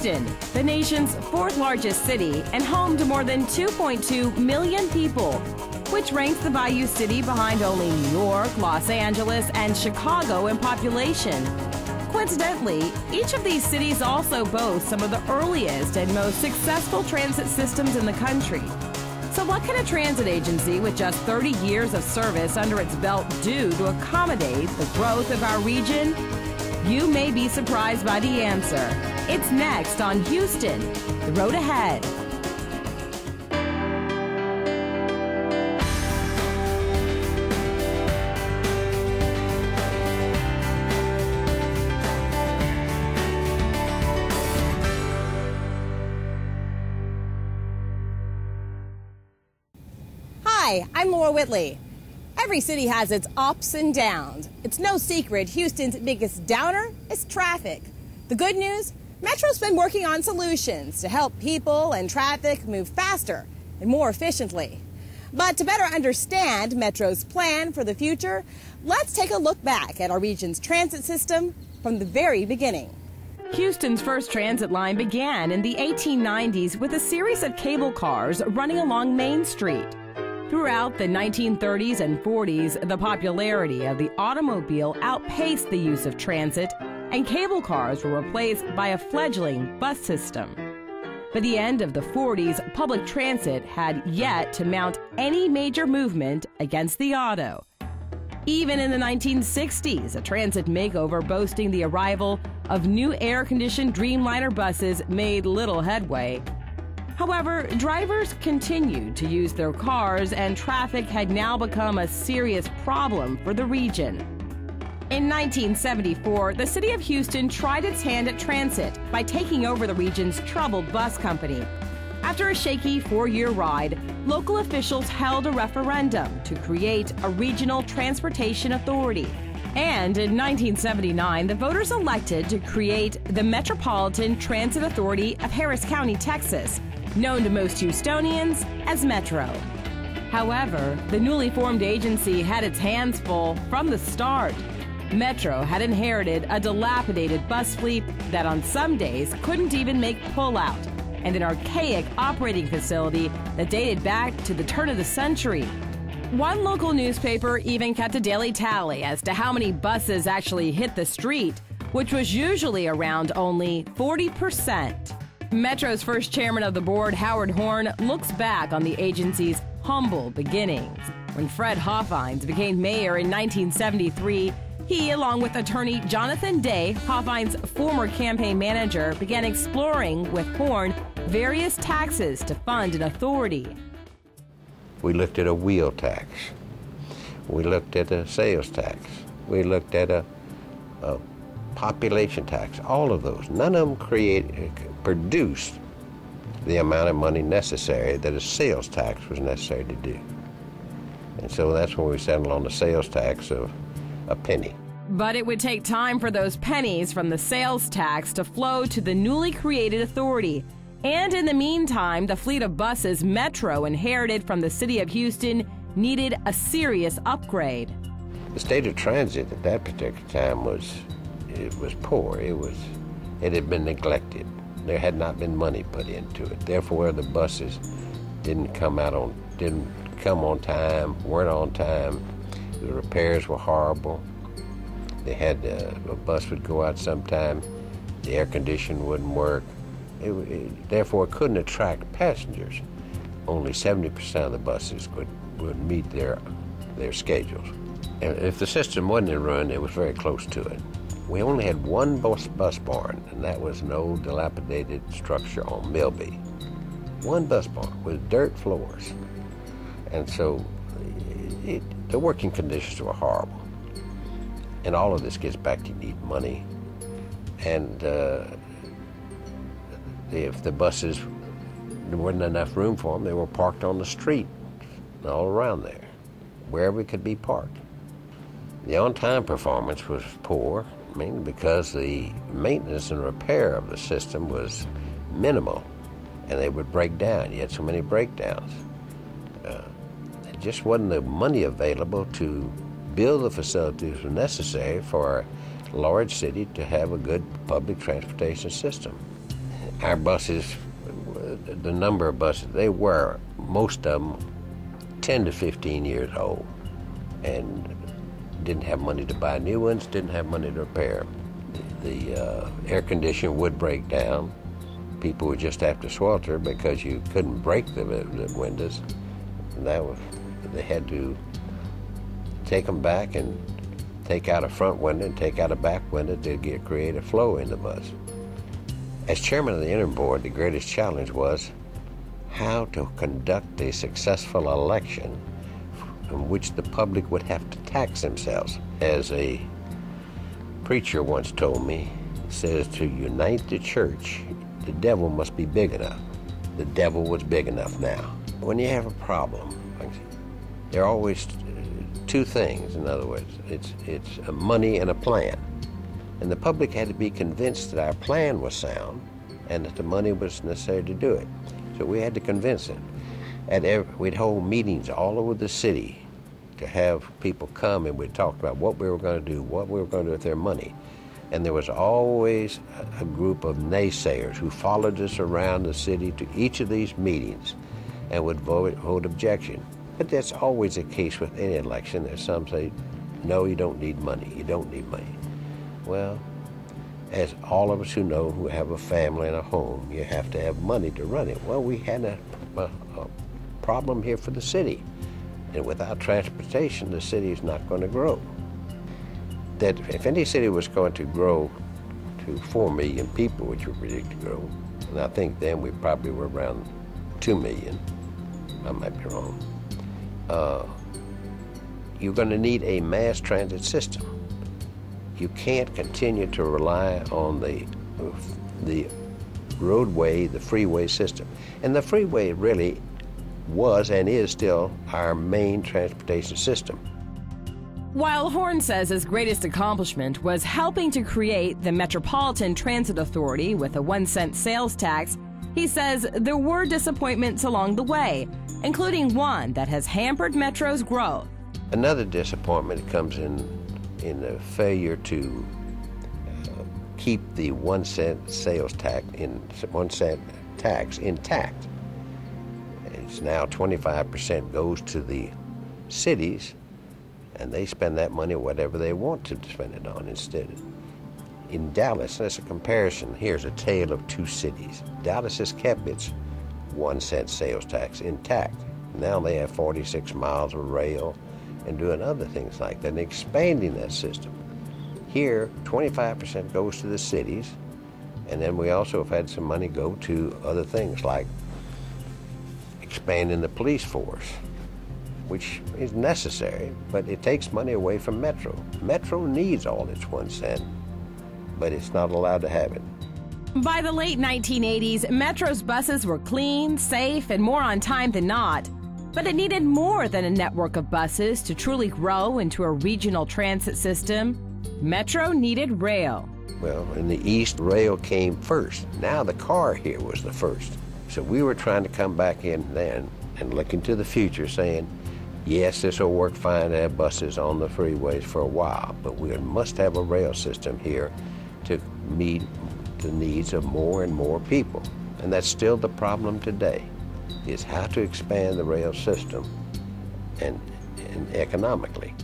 Houston, the nation's fourth largest city and home to more than 2.2 million people, which ranks the Bayou City behind only New York, Los Angeles, and Chicago in population. Coincidentally, each of these cities also boasts some of the earliest and most successful transit systems in the country. So what can a transit agency with just 30 years of service under its belt do to accommodate the growth of our region? You may be surprised by the answer. It's next on Houston, The Road Ahead. Hi, I'm Laura Whitley. Every city has its ups and downs. It's no secret Houston's biggest downer is traffic. The good news? Metro's been working on solutions to help people and traffic move faster and more efficiently. But to better understand Metro's plan for the future, let's take a look back at our region's transit system from the very beginning. Houston's first transit line began in the 1890s with a series of cable cars running along Main Street. Throughout the 1930s and 40s, the popularity of the automobile outpaced the use of transit, and cable cars were replaced by a fledgling bus system. By the end of the 40s, public transit had yet to mount any major movement against the auto. Even in the 1960s, a transit makeover boasting the arrival of new air-conditioned Dreamliner buses made little headway. However, drivers continued to use their cars, and traffic had now become a serious problem for the region. In 1974, the city of Houston tried its hand at transit by taking over the region's troubled bus company. After a shaky 4-year ride, local officials held a referendum to create a regional transportation authority. And in 1979, the voters elected to create the Metropolitan Transit Authority of Harris County, Texas, known to most Houstonians as Metro. However, the newly formed agency had its hands full from the start. Metro had inherited a dilapidated bus fleet that on some days couldn't even make pull-out, and an archaic operating facility that dated back to the turn of the century. One local newspaper even kept a daily tally as to how many buses actually hit the street, which was usually around only 40%. Metro's first chairman of the board, Howard Horn, looks back on the agency's humble beginnings. When Fred Hoffines became mayor in 1973, he, along with attorney Jonathan Day, Hoffines' former campaign manager, began exploring with Horn various taxes to fund an authority. We looked at a wheel tax. We looked at a sales tax. We looked at a population tax. All of those. None of them produced the amount of money necessary that a sales tax was necessary to do. And so that's when we settled on the sales tax of a penny. But it would take time for those pennies from the sales tax to flow to the newly created authority. And in the meantime, the fleet of buses Metro inherited from the city of Houston needed a serious upgrade. The state of transit at that particular time was poor. It had been neglected. There had not been money put into it. Therefore, the buses didn't come on time, weren't on time. The repairs were horrible. They had a bus would go out sometime. The air conditioning wouldn't work. Therefore, it couldn't attract passengers. Only 70% of the buses would meet their schedules. And if the system wasn't in ruin, it was very close to it. We only had one bus barn, and that was an old dilapidated structure on Milby. One bus barn with dirt floors. And so the working conditions were horrible. And all of this gets back to you need money. And if the buses, there wasn't enough room for them, they were parked on the street all around there, wherever it could be parked. The on-time performance was poor, mainly because the maintenance and repair of the system was minimal, and they would break down. You had so many breakdowns. There just wasn't the money available to build the facilities necessary for a large city to have a good public transportation system. Our buses, the number of buses, they were, most of them, 10 to 15 years old, and didn't have money to buy new ones, didn't have money to repair them. The air conditioner would break down. People would just have to swelter because you couldn't break the windows. And they had to take them back and take out a front window and take out a back window to create a flow in the bus. As chairman of the interim board, the greatest challenge was how to conduct a successful election in which the public would have to tax themselves. As a preacher once told me, he says, to unite the church, the devil must be big enough. The devil was big enough now. When you have a problem, there are always two things, in other words. It's a money and a plan. And the public had to be convinced that our plan was sound and that the money was necessary to do it. So we had to convince them. We'd hold meetings all over the city to have people come, and we'd talk about what we were going to do, what we were going to do with their money. And there was always a group of naysayers who followed us around the city to each of these meetings and would vote objection. But that's always the case with any election. There's some say, no, you don't need money, you don't need money. Well, as all of us who know, who have a family and a home, you have to have money to run it. Well, we had a problem here for the city. And without transportation, the city is not going to grow. That if any city was going to grow to 4 million people, which we predicted to grow, and I think then we probably were around 2 million, I might be wrong, you're going to need a mass transit system. You can't continue to rely on the roadway, the freeway system. And the freeway really was and is still our main transportation system. While Horn says his greatest accomplishment was helping to create the Metropolitan Transit Authority with a 1-cent sales tax, he says there were disappointments along the way, including one that has hampered Metro's growth. Another disappointment comes in the failure to keep the 1-cent sales tax, 1-cent tax intact. It's now 25% goes to the cities, and they spend that money whatever they want to spend it on instead. In Dallas, as a comparison, here's a tale of two cities. Dallas has kept its 1-cent sales tax intact. Now they have 46 miles of rail and doing other things like that and expanding that system. Here, 25% goes to the cities, and then we also have had some money go to other things like expanding the police force, which is necessary, but it takes money away from Metro. Metro needs all its 1 cent, but it's not allowed to have it. By the late 1980s, Metro's buses were clean, safe, and more on time than not. But it needed more than a network of buses to truly grow into a regional transit system. Metro needed rail. Well, in the East, rail came first. Now the car here was the first. So we were trying to come back in then and look into the future saying, yes, this will work fine to have buses on the freeways for a while, but we must have a rail system here to meet the needs of more and more people. And that's still the problem today, is how to expand the rail system and economically.